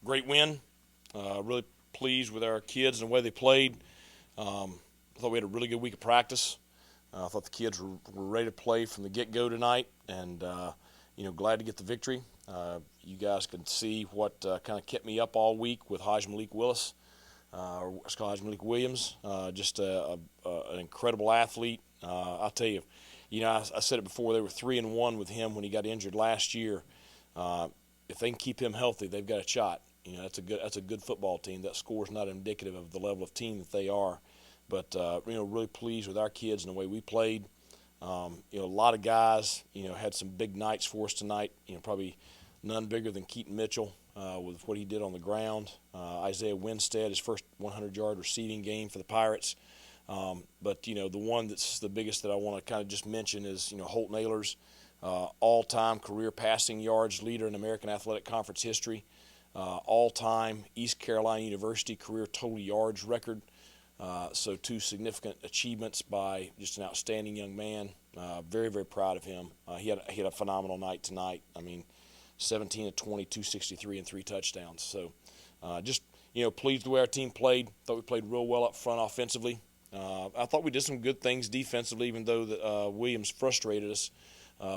Great win. Really pleased with our kids and the way they played. I thought we had a really good week of practice. I thought the kids were ready to play from the get-go tonight, and glad to get the victory. You guys can see what kind of kept me up all week with Haj Malik Willis, or Haj Malik Williams. Just an incredible athlete. I'll tell you, I said it before. They were 3-1 with him when he got injured last year. If they can keep him healthy, they've got a shot. That's a good football team. That score is not indicative of the level of team that they are. But really pleased with our kids and the way we played. A lot of guys, had some big nights for us tonight. Probably none bigger than Keaton Mitchell with what he did on the ground. Isaiah Winstead, his first 100-yard receiving game for the Pirates. But the one that's the biggest that I want to kind of just mention is Holt Naylor's all-time career passing yards leader in American Athletic Conference history. All-time East Carolina University career total yards record. So two significant achievements by just an outstanding young man. Very, very proud of him. He had a phenomenal night tonight. 17 of 20, 263, and 3 touchdowns. So just, pleased with the way our team played. Thought we played real well up front offensively. I thought we did some good things defensively, even though Williams frustrated us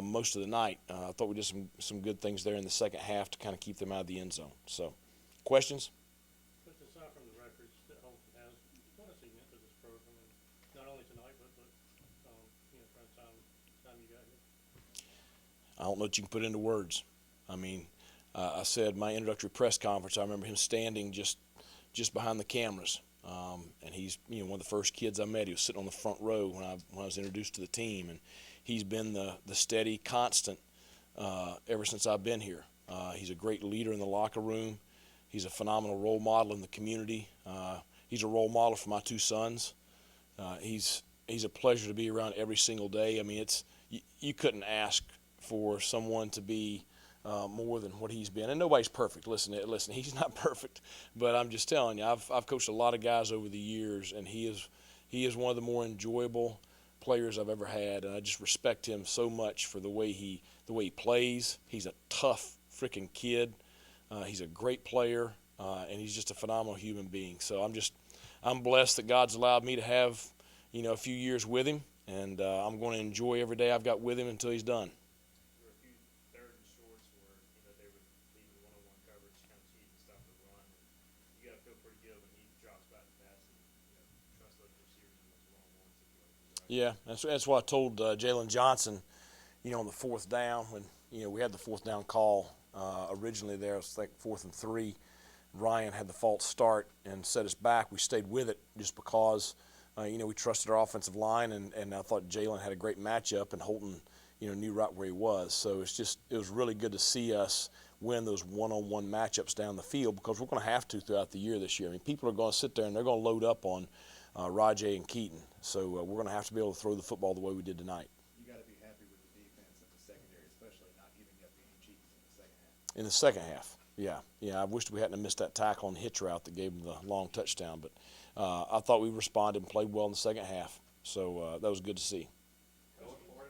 most of the night. I thought we did some good things there in the second half to kind of keep them out of the end zone. So, questions? Aside from the records that Holt has, what has he meant to this program, and not only tonight, but from the time you got here? I don't know what you can put into words. I said my introductory press conference, I remember him standing just behind the cameras. And he's one of the first kids I met. He was sitting on the front row when I was introduced to the team, and he's been the steady constant ever since I've been here. He's a great leader in the locker room. He's a phenomenal role model in the community. He's a role model for my 2 sons. He's a pleasure to be around every single day. You couldn't ask for someone to be more than what he's been. And nobody's perfect. Listen, he's not perfect. But I'm just telling you, I've coached a lot of guys over the years, and he is one of the more enjoyable players I've ever had. And I just respect him so much for the way he plays. He's a tough freaking kid. He's a great player, and he's just a phenomenal human being. So I'm blessed that God's allowed me to have a few years with him, and I'm going to enjoy every day I've got with him until he's done. Yeah, that's what I told Jalen Johnson, on the 4th down when, we had the 4th down call originally there. It was like 4th and 3. Ryan had the false start and set us back. We stayed with it just because, we trusted our offensive line, and I thought Jalen had a great matchup, and Holton, knew right where he was. So it was really good to see us win those one-on-one matchups down the field, because we're going to have to throughout the year this year. People are going to sit there and they're going to load up on Rajay and Keaton. So we're going to have to be able to throw the football the way we did tonight. You got to be happy with the defense in the secondary, especially not giving up any cheats in the second half. In the second half, yeah. I wished we hadn't missed that tackle on the hitch route that gave them the long touchdown. But I thought we responded and played well in the second half. So that was good to see. Going for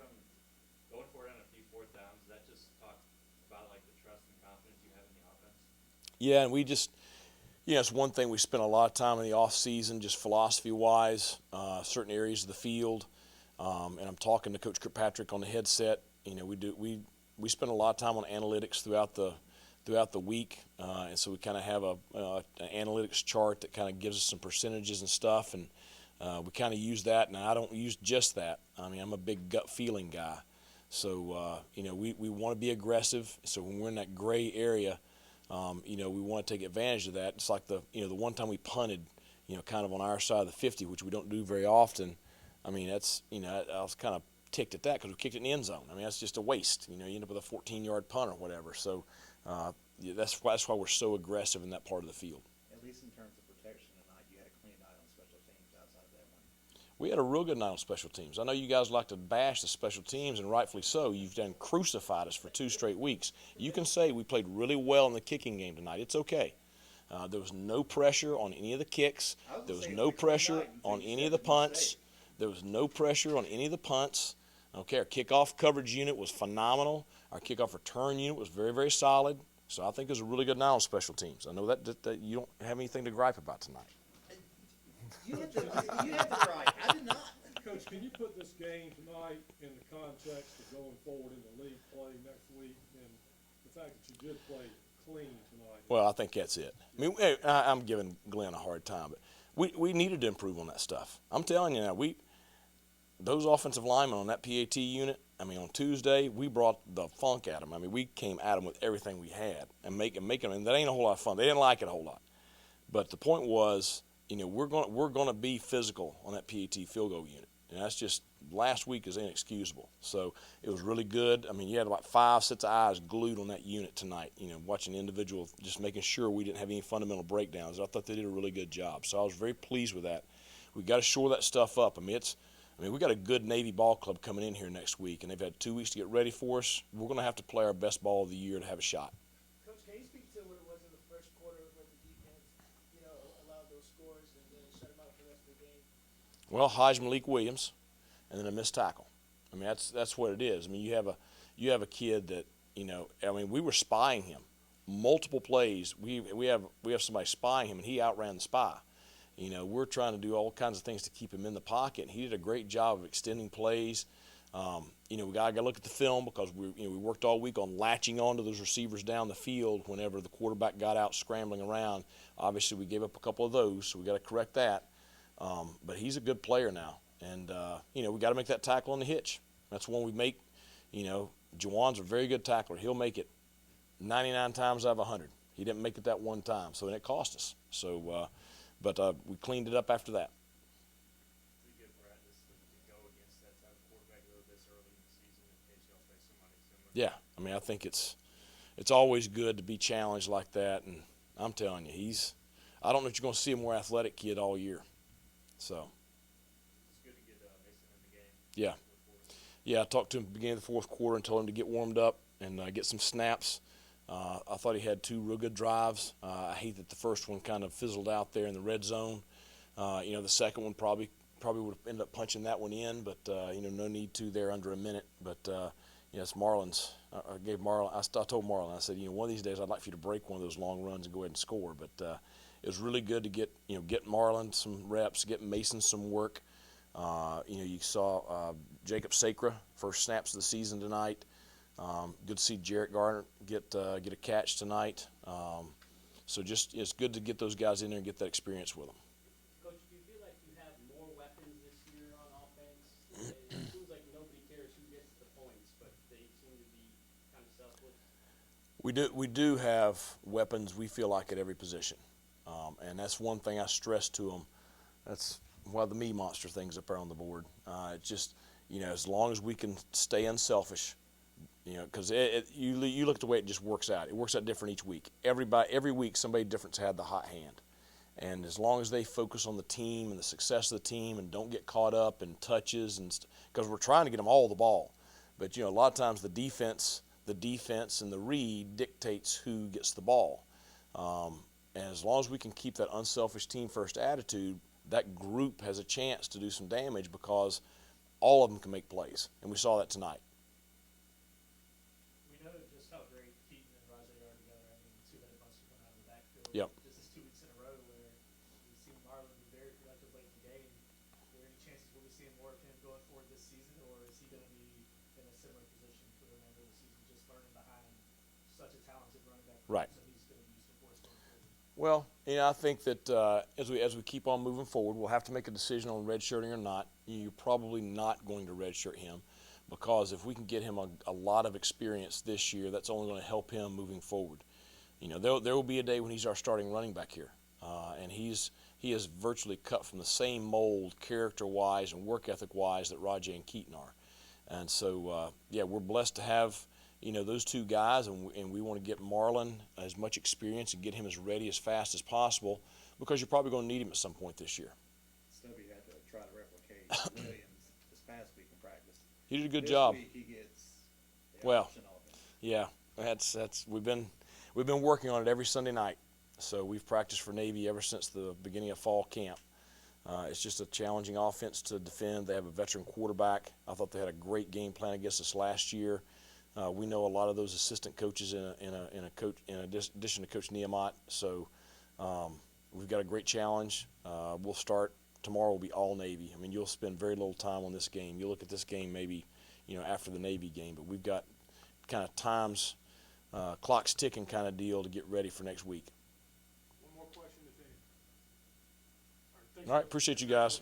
it on a few 4th downs, does that just talk about the trust and confidence you have in the offense? Yeah, and we just. It's one thing we spent a lot of time in the off season, just philosophy-wise, certain areas of the field, and I'm talking to Coach Kirkpatrick on the headset. We spend a lot of time on analytics throughout the week, and so we kind of have an analytics chart that kind of gives us some percentages and stuff, and we kind of use that. And I don't use just that. I'm a big gut feeling guy, so we want to be aggressive. So when we're in that gray area. We want to take advantage of that. It's like the one time we punted, kind of on our side of the 50, which we don't do very often. I was kind of ticked at that because we kicked it in the end zone. That's just a waste. You end up with a 14-yard punt or whatever. So that's why we're so aggressive in that part of the field. At least in terms of protection tonight, you had a clean night on special teams outside of that one. We had a real good night on special teams. I know you guys like to bash the special teams, and rightfully so. You've done crucified us for 2 straight weeks. You can say we played really well in the kicking game tonight. It's okay. There was no pressure on any of the kicks. There was no pressure on any of the punts. There was no pressure on any of the punts. Okay, our kickoff coverage unit was phenomenal. Our kickoff return unit was very, very solid. So I think it was a really good night on special teams. I know that you don't have anything to gripe about tonight. You had the right. I did not. Coach, can you put this game tonight in the context of going forward in the league play next week and the fact that you did play clean tonight? Well, I think that's it. I mean, I'm giving Glenn a hard time, but we needed to improve on that stuff. I'm telling you now, those offensive linemen on that PAT unit, I mean, on Tuesday, we brought the funk at them. I mean, we came at them with everything we had and making them, and that ain't a whole lot of fun. They didn't like it a whole lot. But the point was, we're going to be physical on that PAT field goal unit. And that's just, last week is inexcusable. So it was really good. I mean, you had about 5 sets of eyes glued on that unit tonight, watching individual, just making sure we didn't have any fundamental breakdowns. I thought they did a really good job. So I was very pleased with that. We got to shore that stuff up. I mean, we got a good Navy ball club coming in here next week, and they've had 2 weeks to get ready for us. We're going to have to play our best ball of the year to have a shot. Coach, can you speak to what it was in the first quarter where the defense, allowed those scores and then shut them out for the rest of the game? Well, Malik Williams, and then a missed tackle. I mean, that's what it is. I mean, you have a kid that we were spying him multiple plays. We have somebody spying him, and he outran the spy. We're trying to do all kinds of things to keep him in the pocket, and he did a great job of extending plays. We got to look at the film because we worked all week on latching onto those receivers down the field whenever the quarterback got out scrambling around. Obviously, we gave up a couple of those, so we got to correct that. But he's a good player now, and we got to make that tackle on the hitch. That's one we make. Juwan's a very good tackler. He'll make it 99 times out of 100. He didn't make it that one time, so it cost us. So, but we cleaned it up after that. Pretty good practice to go against that type of quarterback this early in the season in case y'all face somebody similar. Yeah, I mean, I think it's always good to be challenged like that, and I'm telling you, I don't know if you're going to see a more athletic kid all year. So. It's good to get Mason in the game. Yeah. Yeah, I talked to him at the beginning of the fourth quarter and told him to get warmed up and get some snaps. I thought he had 2 real good drives. I hate that the first one kind of fizzled out there in the red zone. The second one probably would have ended up punching that one in, but no need to there under a minute. But it's Marlon's. I told Marlon, I said, one of these days I'd like for you to break one of those long runs and go ahead and score. But it was really good to get Marlon some reps, get Mason some work. You saw Jacob Sacra first snaps of the season tonight. Good to see Jarrett Garner get a catch tonight. So it's good to get those guys in there and get that experience with them. Coach, do you feel like you have more weapons this year on offense? It seems like nobody cares who gets the points, but they seem to be kind of selfless. We do have weapons, we feel like, at every position. And that's one thing I stress to them. That's why the me monster thing's up there on the board. It's just, as long as we can stay unselfish, because you look at the way it just works out. It works out different each week. Every week somebody different's had the hot hand. And as long as they focus on the team and the success of the team and don't get caught up in touches, because we're trying to get them all the ball. But, a lot of times the defense and the read dictates who gets the ball. And as long as we can keep that unselfish team-first attitude, that group has a chance to do some damage because all of them can make plays. And we saw that tonight. We know just how great Keaton and Rajay are together. I mean, 2-headed monster coming out of the backfield. Yep. This is 2 weeks in a row where we've seen Marlon be very productive late in the game. Are there any chances we'll be seeing more of him going forward this season, or is he going to be in a similar position for the remainder of the season, just learning behind such a talented running back? Right. So he's going to be used to force going forward. Well, I think that as we keep on moving forward, we'll have to make a decision on redshirting or not. You're probably not going to redshirt him because if we can get him a lot of experience this year, that's only going to help him moving forward. There will be a day when he's our starting running back here, and he is virtually cut from the same mold, character-wise and work ethic-wise, that Rajay and Keaton are. And so, we're blessed to have those 2 guys, and we want to get Marlon as much experience and get him as ready as fast as possible because you're probably going to need him at some point this year. Stubby had to try to replicate Williams this past week in practice. He did a good This job. week he gets the Well, option offense. Yeah, that's we've been working on it every Sunday night. So we've practiced for Navy ever since the beginning of fall camp. It's just a challenging offense to defend. They have a veteran quarterback. I thought they had a great game plan against us last year. We know a lot of those assistant coaches in addition to Coach Niemot. So we've got a great challenge. We'll start tomorrow. Will be all Navy. I mean, you'll spend very little time on this game. You'll look at this game maybe, after the Navy game. But we've got kind of times, clock's ticking kind of deal to get ready for next week. One more question, if any. All right, appreciate you guys.